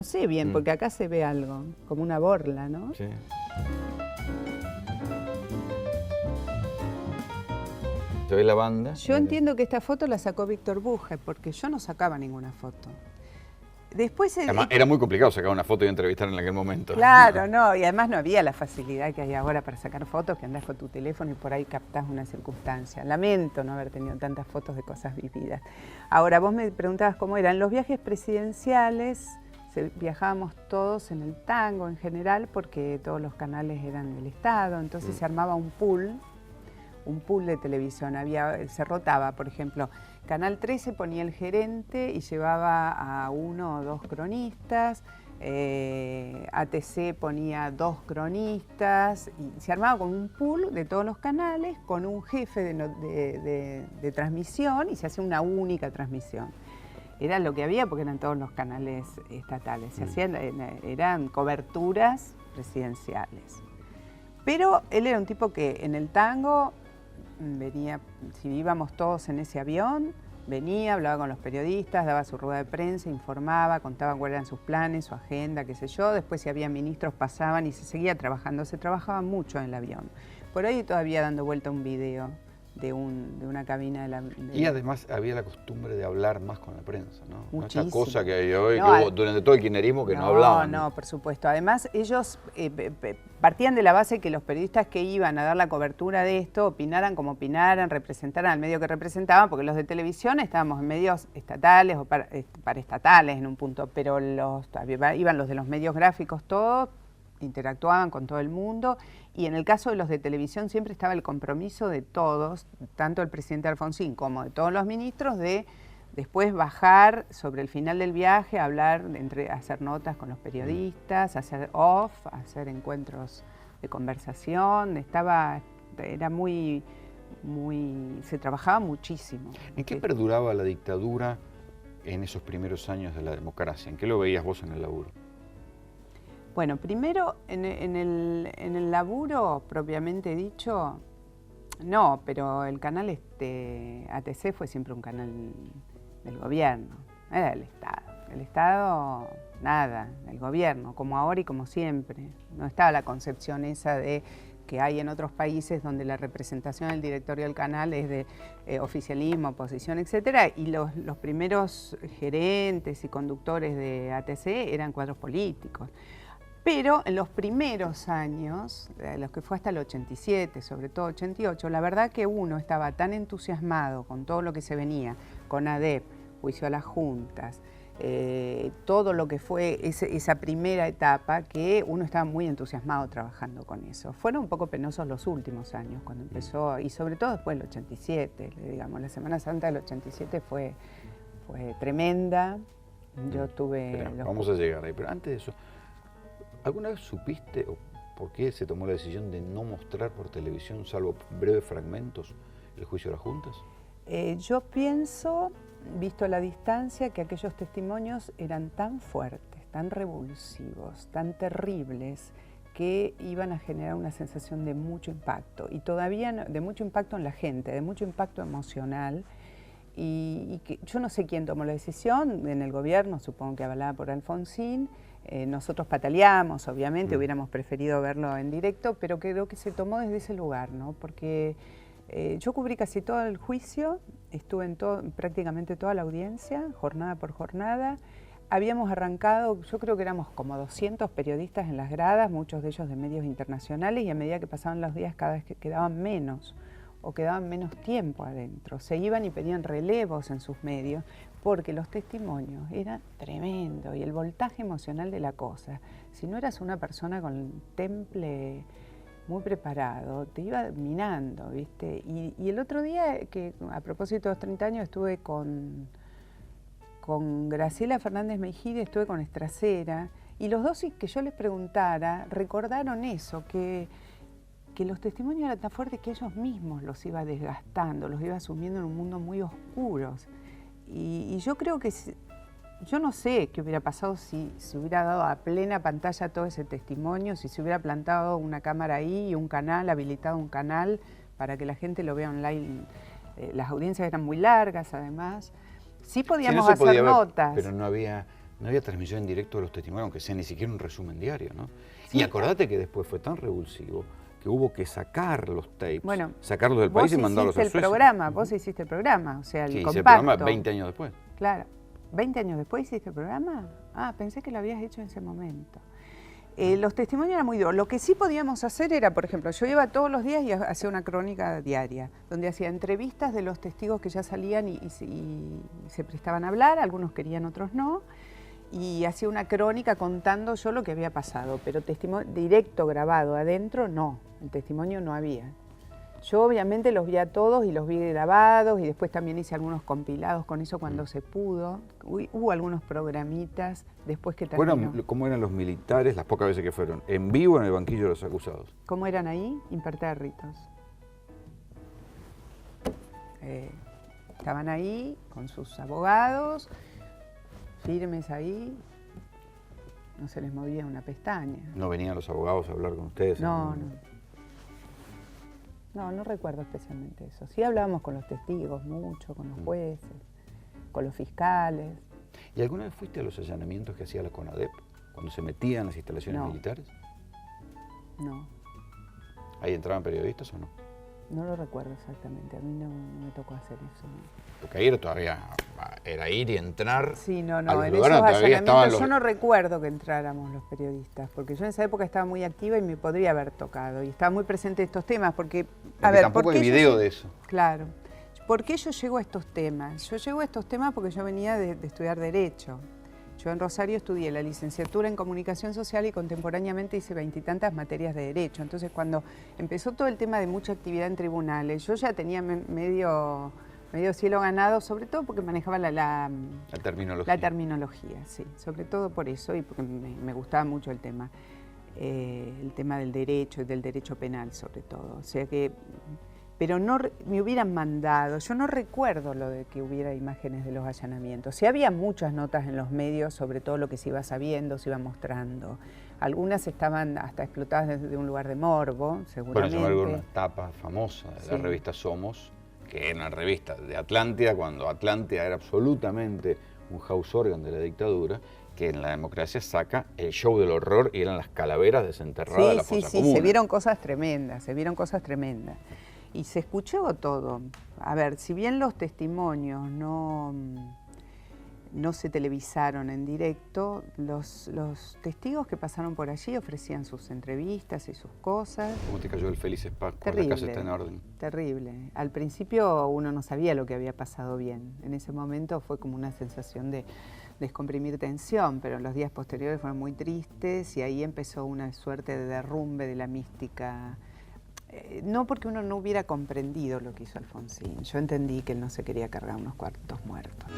sé bien, porque acá se ve algo, como una borla, ¿no? Sí. Se ve la banda. Yo entiendo que esta foto la sacó Víctor Buje, porque yo no sacaba ninguna foto. Después Además, era muy complicado sacar una foto y entrevistar en aquel momento. Claro, no, y además no había la facilidad que hay ahora para sacar fotos, que andás con tu teléfono y por ahí captás una circunstancia. Lamento no haber tenido tantas fotos de cosas vividas. Ahora, vos me preguntabas cómo eran. Los viajes presidenciales, viajábamos todos en el tango en general, porque todos los canales eran del Estado, entonces se armaba un pool de televisión. Se rotaba, por ejemplo, Canal 13 ponía el gerente y llevaba a 1 o 2 cronistas, ATC ponía 2 cronistas, y se armaba con un pool de todos los canales, con un jefe de transmisión, y se hacía una única transmisión. Era lo que había porque eran todos los canales estatales, eran coberturas presidenciales. Pero él era un tipo que en el tango venía, si íbamos todos en ese avión, venía, hablaba con los periodistas, daba su rueda de prensa, informaba, contaba cuáles eran sus planes, su agenda, qué sé yo. Después, si había ministros, pasaban y se seguía trabajando. Se trabajaba mucho en el avión. Por ahí todavía dando vuelta un video de una cabina Y además había la costumbre de hablar más con la prensa, ¿no? Muchísimo. Esta cosa que hay hoy, que hubo durante todo el kirchnerismo que no hablaban. No, por supuesto. Además, ellos partían de la base que los periodistas que iban a dar la cobertura de esto opinaran como opinaran, representaran al medio que representaban, porque los de televisión estábamos en medios estatales o paraestatales en un punto, pero iban los de los medios gráficos, todos interactuaban con todo el mundo, y en el caso de los de televisión siempre estaba el compromiso de todos, tanto el presidente Alfonsín como de todos los ministros, de después bajar sobre el final del viaje, hablar, hacer notas con los periodistas, hacer hacer encuentros de conversación. Era se trabajaba muchísimo. ¿En qué perduraba la dictadura en esos primeros años de la democracia? ¿En qué lo veías vos en el laburo? Bueno, primero en el laburo propiamente dicho, no, pero el canal ATC fue siempre un canal del gobierno, era del Estado. El Estado, nada, el gobierno, como ahora y como siempre. No estaba la concepción esa de que hay en otros países donde la representación del directorio del canal es de oficialismo, oposición, etcétera, y los primeros gerentes y conductores de ATC eran cuadros políticos. Pero en los primeros años, los que fue hasta el 87, sobre todo 88, la verdad que uno estaba tan entusiasmado con todo lo que se venía, con ADEP, juicio a las juntas, todo lo que fue esa primera etapa, que uno estaba muy entusiasmado trabajando con eso. Fueron un poco penosos los últimos años, cuando empezó, y sobre todo después del 87, digamos, la Semana Santa del 87 fue tremenda. Yo tuve... Vamos a llegar ahí, pero antes de eso, ¿alguna vez supiste o por qué se tomó la decisión de no mostrar por televisión, salvo breves fragmentos, el juicio de las juntas? Yo pienso, visto la distancia, que aquellos testimonios eran tan fuertes, tan revulsivos, tan terribles, que iban a generar una sensación de mucho impacto, y todavía de mucho impacto en la gente, de mucho impacto emocional, y que yo no sé quién tomó la decisión, en el gobierno, supongo que avalada por Alfonsín. Nosotros pataleamos, obviamente, hubiéramos preferido verlo en directo, pero creo que se tomó desde ese lugar, ¿no? Porque yo cubrí casi todo el juicio, estuve en prácticamente toda la audiencia, jornada por jornada. Habíamos arrancado, yo creo que éramos como 200 periodistas en las gradas, muchos de ellos de medios internacionales, y a medida que pasaban los días cada vez que quedaban menos, o quedaban menos tiempo adentro. Se iban y pedían relevos en sus medios, porque los testimonios eran tremendos, y el voltaje emocional de la cosa. Si no eras una persona con el temple muy preparado, te iba minando, ¿viste? Y el otro día, que a propósito de los 30 años, estuve con Graciela Fernández Mejide, estuve con Estracera, y los dos, que yo les preguntara, recordaron eso, que los testimonios eran tan fuertes que ellos mismos los iba desgastando, los iba sumiendo en un mundo muy oscuro. Y yo creo que, yo no sé qué hubiera pasado si se hubiera dado a plena pantalla todo ese testimonio, si se hubiera plantado una cámara ahí y un canal, habilitado un canal para que la gente lo vea online. Las audiencias eran muy largas, además. Sí podíamos hacer notas. Pero no había no había transmisión en directo de los testimonios, aunque sea ni siquiera un resumen diario, ¿no? Sí. Y acordate que después fue tan revulsivo que hubo que sacar los tapes, Bueno, sacarlos del país y mandarlos a Suecia. Vos hiciste el programa, o sea, el sí, compacto. hice el programa 20 años después. Claro. ¿20 años después hiciste el programa? Ah, pensé que lo habías hecho en ese momento. Los testimonios eran muy duros. Lo que sí podíamos hacer era, por ejemplo, yo iba todos los días y hacía una crónica diaria, donde hacía entrevistas de los testigos que ya salían y se prestaban a hablar, algunos querían, otros no, y hacía una crónica contando yo lo que había pasado, pero testimonio directo, grabado adentro, no, el testimonio no había. Yo obviamente los vi a todos y los vi grabados y después también hice algunos compilados con eso cuando se pudo. Hubo algunos programitas después que terminó. ¿Cómo eran los militares las pocas veces que fueron? ¿En vivo en el banquillo de los acusados? ¿Cómo eran ahí? Impertérritos. Estaban ahí con sus abogados, firmes ahí, no se les movía una pestaña. ¿No venían los abogados a hablar con ustedes? No. No recuerdo especialmente eso. Sí hablábamos con los testigos mucho, con los jueces, con los fiscales. ¿Y alguna vez fuiste a los allanamientos que hacía la CONADEP, cuando se metían en las instalaciones militares? No. ¿Ahí entraban periodistas o no? No lo recuerdo exactamente, a mí no me tocó hacer eso. Porque ahí era ir y entrar. Sí, no, en esos allanamientos yo no recuerdo que entráramos los periodistas, porque yo en esa época estaba muy activa y me podría haber tocado, y estaba muy presente en estos temas, porque tampoco hay video de eso. Claro. ¿Por qué yo llego a estos temas? Yo llego a estos temas porque yo venía de estudiar Derecho. Yo en Rosario estudié la licenciatura en Comunicación Social y contemporáneamente hice 20 y tantas materias de Derecho. Entonces, cuando empezó todo el tema de mucha actividad en tribunales, yo ya tenía medio cielo ganado, sobre todo porque manejaba la terminología. La terminología, sí, sobre todo por eso y porque me gustaba mucho el tema del derecho y del derecho penal sobre todo. O sea que, pero no me hubieran mandado, yo no recuerdo lo de que hubiera imágenes de los allanamientos. Sí había muchas notas en los medios sobre todo lo que se iba sabiendo, se iba mostrando. Algunas estaban hasta explotadas desde un lugar de morbo, seguramente. Bueno, yo me acuerdo una tapa famosa de la revista Somos, que era una revista de Atlántida, cuando Atlántida era absolutamente un house organ de la dictadura, que en la democracia saca el show del horror y eran las calaveras desenterradas de la fosa común. Sí, se vieron cosas tremendas, Y se escuchó todo. A ver, si bien los testimonios no se televisaron en directo, los testigos que pasaron por allí ofrecían sus entrevistas y sus cosas. ¿Cómo te cayó el Felices Pascua? La casa está en orden. Terrible. Al principio uno no sabía lo que había pasado bien. En ese momento fue como una sensación de descomprimir tensión, pero los días posteriores fueron muy tristes y ahí empezó una suerte de derrumbe de la mística. No porque uno no hubiera comprendido lo que hizo Alfonsín. Yo entendí que él no se quería cargar unos cuantos muertos.